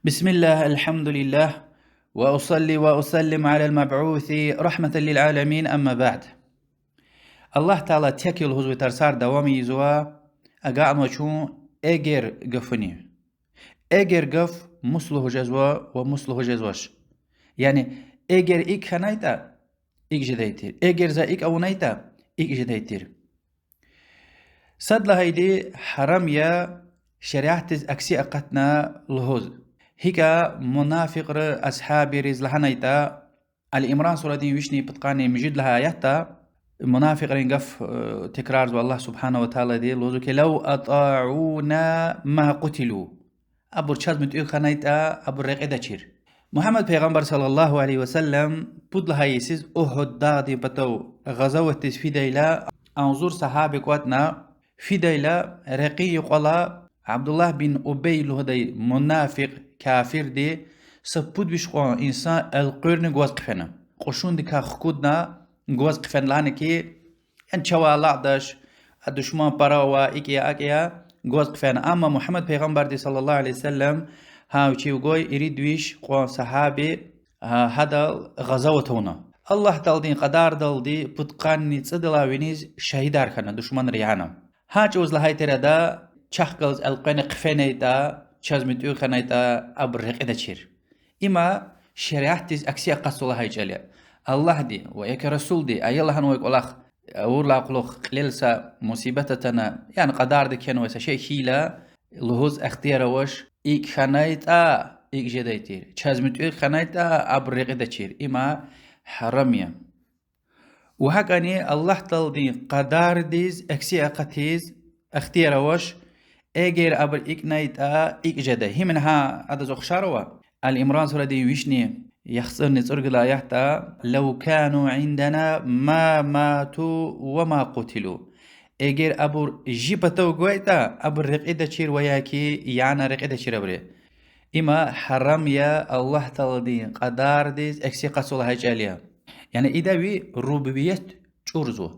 بسم الله الحمد لله وأصلي وأسلم على المبعوث رحمة للعالمين أما بعد الله تعالى تكيل هزو ترسار دوامي يزوا أقاعن وشون إيجر قفني إيجر قف مسلوه جزوا ومسلوه جزوش يعني إيجر إيك هنايتا إيك جديتير إيجر زا إيك أونايتا إيك جديتير صد لهيدي حرام يا شريعة أكسي أقتنا لهوز هيكا منافق أصحاب رز لحنايتا الإمران سورة دين ويشني بتقاني مجد لها آياتا منافق رنقف تكرار الله سبحانه وتعالى دي لوزوك لو أطاعونا ما قتلوا أبو رشاد متقول خنايتا أبو الرقيدة تشير محمد پیغمبر صلى الله عليه وسلم بود لها يسيز أحد داغدي بتو غزوة في ديلا أنظر صحابي قواتنا في ديلا رقي قلا عبد الله بن أبي لهدي منافق كافر دي سبود بيشقوا إنسان القرن جواز قفنا قشون دي كخكودنا جواز قفن لانكي ان شوا لعدش الدشمان براوا إكيا أكيا جواز قفنا أما محمد پیغمبر دي صلى الله عليه وسلم هاو تشيوغوي يريد ويش قوان صحابي هذا غزوتهنا الله تعالى قدار دلدي بتقاني تصدلا وينيز شهيدار خنا دشمن ريانا هاچ وز لهاي تردا چخقلز القن قفنيتا چازمت او خنيتا ابرق ادچير اما شريعتز اكسي قصله هاي جله الله دي ويك رسول دي اي الله نو يقول اخ ورلا قلوخ قليلسا مصيبتنا يعني قدار دي كانوا شيء هيلا لهوز اختيار وش إيك خنايتا إيك جدايتير چازمت او خنايتا ابرق ادچير اما حراميا وهكاني الله تعالى قدار ديز اكسي اقتيز اختيار وش اجر ابر ايك نايتا ايك جدا هي منها هذا زخشاروا الامران سورة دي ويشني يخسرني ترقلا يحتا لو كانوا عندنا ما ماتوا وما قتلوا اجر ابر جيبتو قويتا ابر رقيدة شير وياكي يعني رقيدة شير ابري اما حرام يا الله تعالى قدار ديز اكسي قصول هاي جاليا يعني إذا بي ربوبية چورزو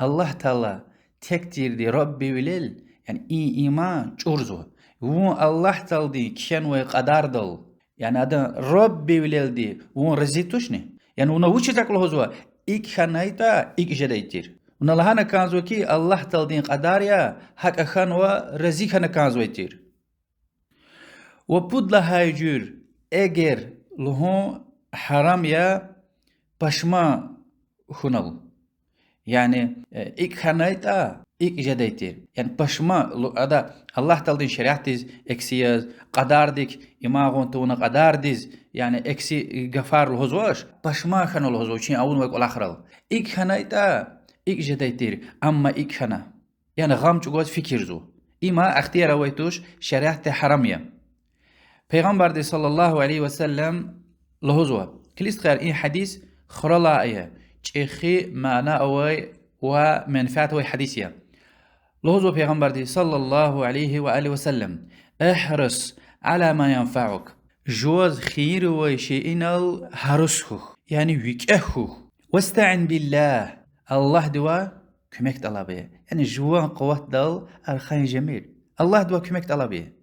الله تعالى تكتير دي ربي وليل يعني إيمان چورزو و الله تعالى دي كيان وقدار دل يعني هذا ربي وليل دي و رزيتوشني يعني ونا وچه تاكل هزوا إيك خانايتا إيك جدايتير ونا لهانا كانزو كي الله تعالى دي قدار يا حق خان و رزي خانا كانزو يتير و بود لهاي جور اگر لهون حرام يا باشما خنال يعني إيك خنايتا إيك جدايتير يعني باشما هذا الله تعالى شريعتز إكسياز قدار ديك إماغون تونا قدار ديز يعني إكسي غفار الهزواش باشما خنال الهزوشين أول ويقول آخرال إيك خنايتا إيك جدايتير أما إيك خنا يعني غام جواز فكرزو إما اختيار ويتوش شريعت حرامية پیغمبر دي صلى الله عليه وسلم لهزوا كليست خير إيه حديث خرلا ايه چخي معنى اوي ومنفعت اوي حديثية لهزو پیغمبر دي صلى الله عليه وآله وسلم احرص على ما ينفعك جوز خير وشيئين الهرسخ يعني ويكأخ واستعن بالله الله دوا كمك طلبيه يعني جوان قوة دل الخير جميل الله دوا كمك طلبيه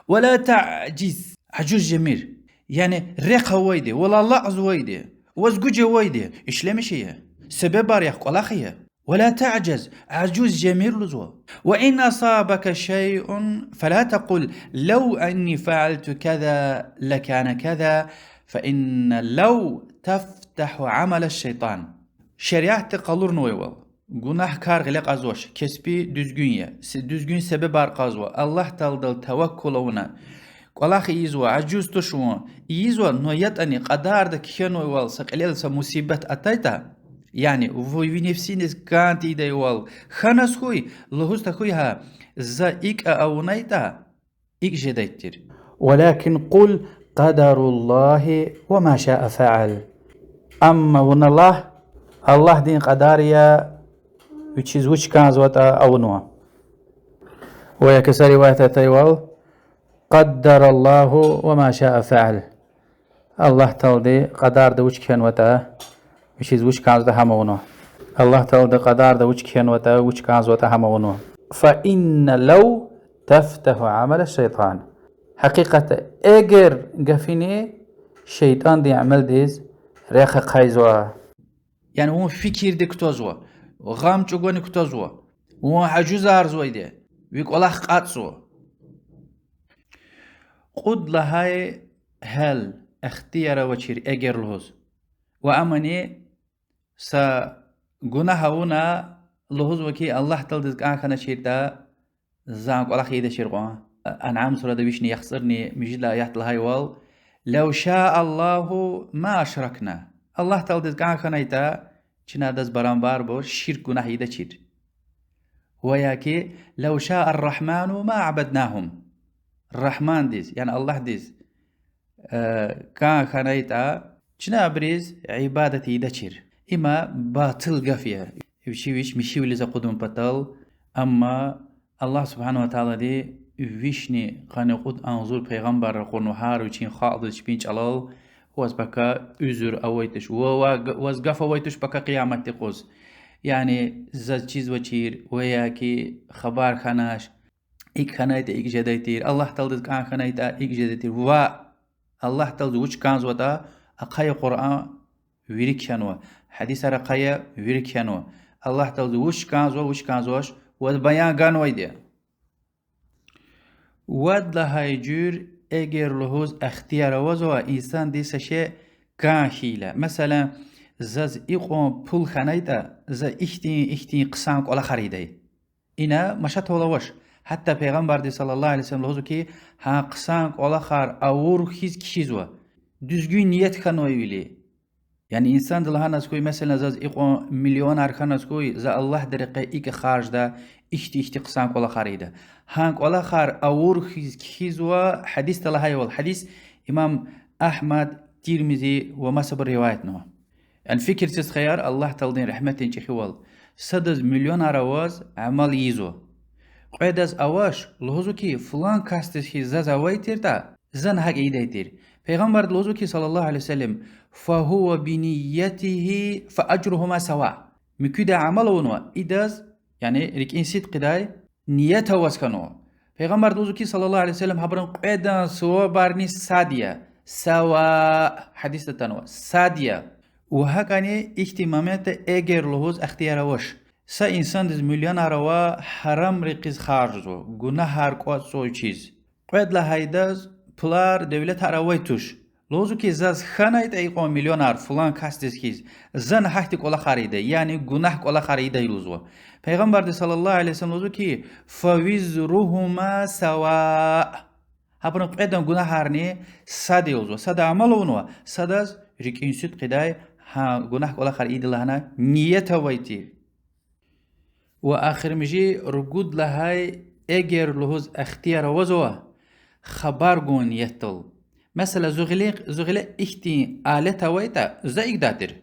ولا تعجز عجوز جميل يعني ريق ويدي ولا لعظ ويدي وزجوجة ويدي إشلمش هي سبب ريق ولا خيه ولا تعجز عجوز جميل لزوا وإن أصابك شيء فلا تقل لو أني فعلت كذا لكان كذا فإن لو تفتح عمل الشيطان شريعة قلور نويول جناح كار غلق أزوش كسبي düzgün düzgün sebep arqazwa Allah talдал توكلونا قلاخ يزوا عجوز تشو يزوا نويت أني قدار دك كانوا يوال سقليل سمصيبة أتايتا يعني وفي نفسينس كانت إيدا يوال خانس خوي لهوست خويها زا إيك أونايتا إيك جدايتر ولكن قل قدر الله وما شاء فعل أما ون الله دين قداريا وچيز وچ كان زوتا أونوا ويكسر رواية تيوال قدر الله وما شاء فعل الله تعالى قدر ده وش كان وتا وشيز وش كان ده همونه الله تعالى قدر ده وش كان وتا وش كان وتا همونه فإن لو تفتح عمل الشيطان حقيقة اگر قفيني شيطان دي عمل ديز ريخ قايزوا يعني هو فكر دي كتوزوا وغام چوغوني كتوزوا هو عجوز ارزوي دي ويك الله قاتسوا قد لهاي هل اختيار وچير اگر لهوز وامني سا گناهونا لهوز وكي الله تلدز كاكنا شيرتا زانك الله خيدا شيرقوا أنعام سورة بيشني يخسرني مجلا يحتل هاي وال لو شاء الله ما أشركنا الله تلدز كاكنا يتا چنا دز برانبار بور شرك گناه يدا چير وياكي لو شاء الرحمن ما عبدناهم الرحمن ديز يعني الله ديز كاكنا يتا چنا بريز عبادتي يدا چير إما باطل قفية وشيوش مشيو لزا قدوم بطل أما الله سبحانه وتعالى دي ويشني قانقود أنظر پیغمبر قرنو هار وچين خاضش بينش علال واز بكا أزر أويتش واز قف أويتش بكا قيامت تقوز يعني زاد چيز وچير وياكي خبار خناش إيك خنايتا إيك جدايتير الله تلدد كان خنايتا إيك جدايتير الله تلدد وچ كانز وطا أقايا قرآن ويريك شانوا حديث رقايا ويريك شانوا الله تلدد وش كانزوش ود بيان قانوي دي ود لهاي جور اگر لهوز اختيار وزو انسان دي سشي كان حيلة مثلا زاز ايقوم پول خانيتا زا اختين قسانك ولا خريدي انا مشات ولوش حتى پیغمبر دي صلى الله عليه وسلم لهوزو كي ها قسانك ولا خار اور خيز كشيزوا düzgün niyet خانوي ويلي يعني إنسان دلها نسكوي مثلا زاز إقو مليون أرخان نسكوي زا الله درقة إيك خارج دا إشتي قسانك ولا خاريدا هانك ولا خار أور خيزوا حديث تلهاي والحديث إمام أحمد تيرمزي وما سبر روايتنا يعني فكر تسخيار الله تلدين رحمتين چخوال سدز مليون أرواز عمل يزو قيدز أواش لهزو كي فلان كاستس خي زاز أوايتير تا زن حق إيدايتير پیغمبر لوزو کی صلی الله علیه وسلم فهو بنيته فأجرهما سواء مكيدا عملونو إداز يعني ريك إنسيت قداي نيته واسكنو پیغمبر لوزو کی صلی الله علیه وسلم هبرن قيدا سوا بارني سادية سواء حديث تنوى سادية وهكاني اهتمامات اگر لهوز اختيار وش سا انسان دز مليون روا حرام ريقز خارجو گناه هر قوات سوي چيز قيد لهايداز پلار devlet arawaytuş لوزو ki zaz xanayt ayqo milyonar falan kastis kiz zan hahti kola kharide yani günah kola kharide lozo Peygamber sallallahu aleyhi ve sellem lozo ki favizruhuma sawa hapun qedan günah harni sadi lozo sada amalunu sada rikinsut qiday ha günah kola kharide lahana niyet wayti واخر مجي رقود لهاي اگر لهوز اختيار وزوا خبر گون يتل مثلا زغلق اختي آلتا ويتا زايق داتر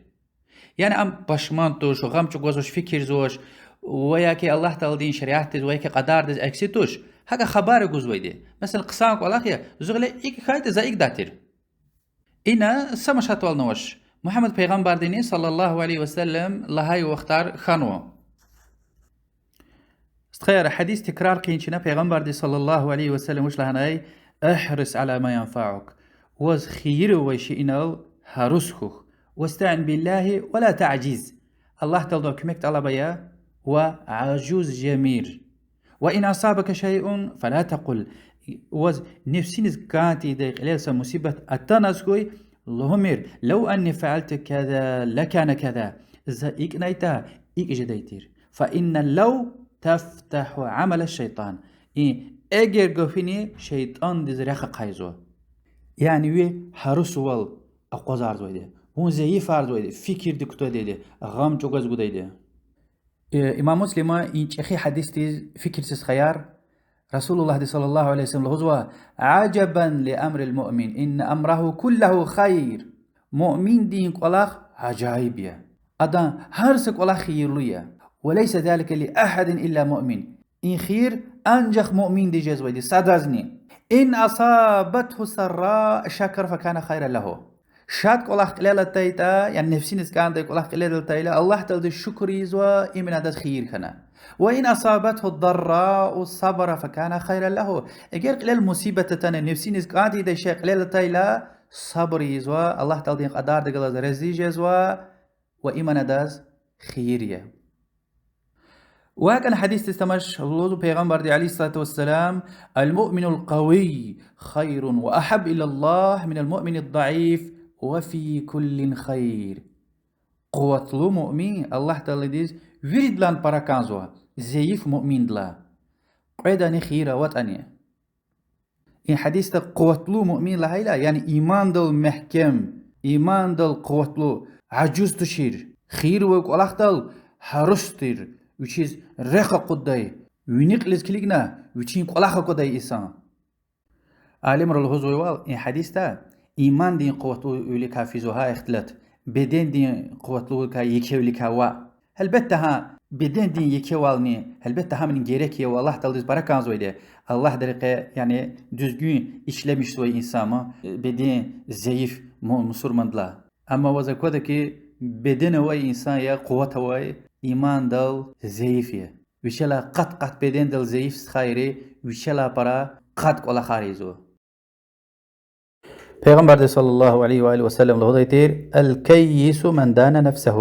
يعني ام باشمان توش و غم چوش فكر زوش وياكي الله تلدين شريعت وياكي قدار دز اكسي توش هكا خبر گوز ويدي مثلا قسانك ولاخيا زغلق ايك خايت زايق داتر انا سمشات والنوش محمد پیغمبر ديني صلى الله عليه وسلم لهاي واختار خانو تخيل حديث تكرار قينشنا پیغمبر دي صلى الله عليه وسلم وش لهناي احرص على ما ينفعك وز خير وشئنال هرسخوخ واستعن بالله ولا تعجز الله تلدو كمكت على بيا وعجوز جمير وإن أصابك شيء فلا تقل وز نفسينز كانتي ديق ليس مصيبة التنسكوي اللهمير لو أني فعلت كذا لكان كذا إذا إيك نايتا إيك جديتير فإن لو تفتح عمل الشيطان اگر گفینی شیطان دیز رخ قایزو يعني وي حرس وال اقوزار زويده هون زي فرد ويده فكر دكتور ديده غام جوجز غديده امام مسلم ان اخي حديث فكر سس خيار رسول الله صلى الله عليه وسلم هو عجبا لامر المؤمن ان امره كله خير مؤمن دين قلاخ عجائبيه ادان هرس قلاخ خيرليه وليس ذلك لاحد الا مؤمن إن خير أنجخ مؤمن دي جزوي دي صدزني إن أصابته سراء شكر فكان خيرا له شاد قلق قلالة تايتا يعني نفسين اسكان قلق قلالة تايلا الله تلدي الشكر يزوى إمن هذا خير كنا وإن أصابته الضراء والصبر فكان خيرا له إجر قلال مصيبة تانا نفسين اسكان دي شيء قلالة تايلا صبر يزوى الله تلدي قدار دقل رزيج يزوى وإمن هذا خيرية وهكذا حديث تستمش الله بيغمبر عليه الصلاة والسلام المؤمن القوي خير وأحب إلى الله من المؤمن الضعيف وفي كل خير قوة مؤمن الله تعالى ديز ورد لان باراكانزوا زيف مؤمن دلا قيداني خيرا واتاني إن حديث قوة مؤمن لهيلا يعني إيمان دل محكم إيمان دل قوة عجوز تشير خير ويق الله دل حرستر which is رخا قداي ونيق لزكليقنا which is قلاخا قداي إسان عالم رلو هزوي إن حديث تا إيمان دين قوتلو يولي كافيزوها اختلت بدين دين قوتلو كا يكيولي كاوا هلبتها بدين دين يكيوالني هلبتها من جيرك يا والله تلدز بركان زويده الله درقه يعني düzgün işlemiş soy insama bedin zayıf musurmandla ama vaza ki bedene vay insan ya kuvvete vay iman dal zayıf ya vişela qat beden dal zayıf khayri vişela para qat qola kharizo Peygamber sallallahu aleyhi ve sellem له ديتير الكيس من دان نفسه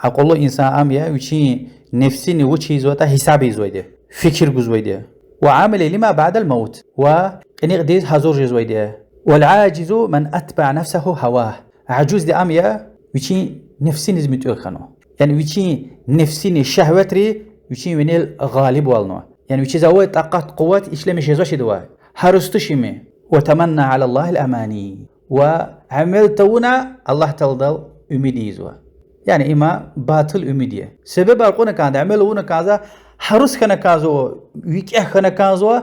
عقله إنسان أميا وشي نفسي وشي زوتا حسابي زويده فكر جزويده وعامل لما بعد الموت وإن قديس هزور جزويده والعاجز من أتبع نفسه هواه عجوز دي أميا وشي نفسي نزمت خانو يعني وشي نفسي شهوتري وشي من الغالب والنو يعني وشي زوي طاقات قوات إسلامي شيزوشي دوا هرستشيمي وتمنى على الله الأماني وعملتونا الله تلدل أميديزوا يعني إما باطل أميدية سبب أرقونا كان عملونا كذا حرس كنا كازو ويكيه كنا كازو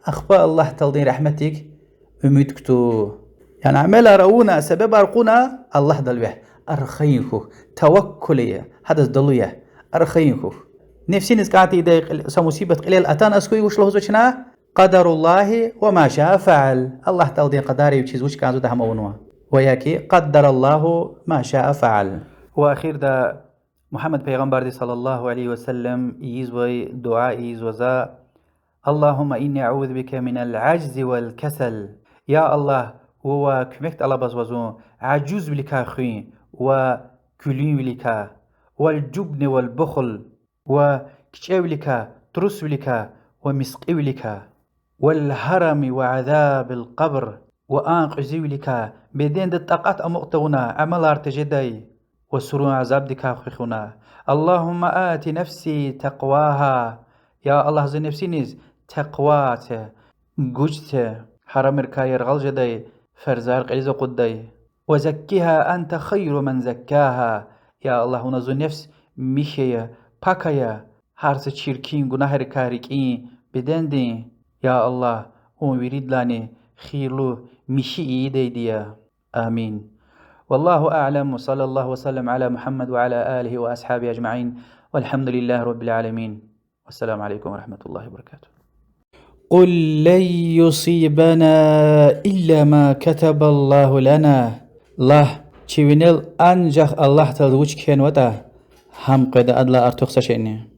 أخبى الله تلدين رحمتك أميدكتو يعني عمل رونا سبب أرقونا الله دلوه أرخينكو توكلية هذا دلوية أرخينكو نفسي نسكاتي دايق سمصيبة قليل أتان أسكوي وش لهزو شنا قدر الله وما شاء فعل الله تلدي قداري وشيز وش كانوا ده مونوا وياكي قدر الله ما شاء فعل وأخير ده محمد پیغمبر صلى الله عليه وسلم يزوي دعاء يزوزا اللهم إني أعوذ بك من العجز والكسل يا الله هو كمكت الله بزوزو عجوز بلك خوين وكلين بلك والجبن والبخل وكشاو بلك ترس بلك ومسقي بلك والهرم وعذاب القبر وأنقذ لك بدين الطاقات أمقتونا عمل ارتجدي وسرون عذاب دك خخونا اللهم آت نفسي تقواها يا الله زي نفسي نيز تقوات جوجت حرم ركاير غلجدي فرزار قليز قدي وزكيها أنت خير من زكاها يا الله نزو نفس ميشيا باكايا هارس تشيركين گناه ركاريكين بدندين يا الله ويريد لاني خيرلو مشي ايديديا آمين والله أعلم وصلى الله وسلم على محمد وعلى آله وأصحابه أجمعين والحمد لله رب العالمين والسلام عليكم ورحمة الله وبركاته قل لن يصيبنا إلا ما كتب الله لنا الله چوينل أنجح الله تلوش كين ودا هم قد أدلا أرتوخ سشيني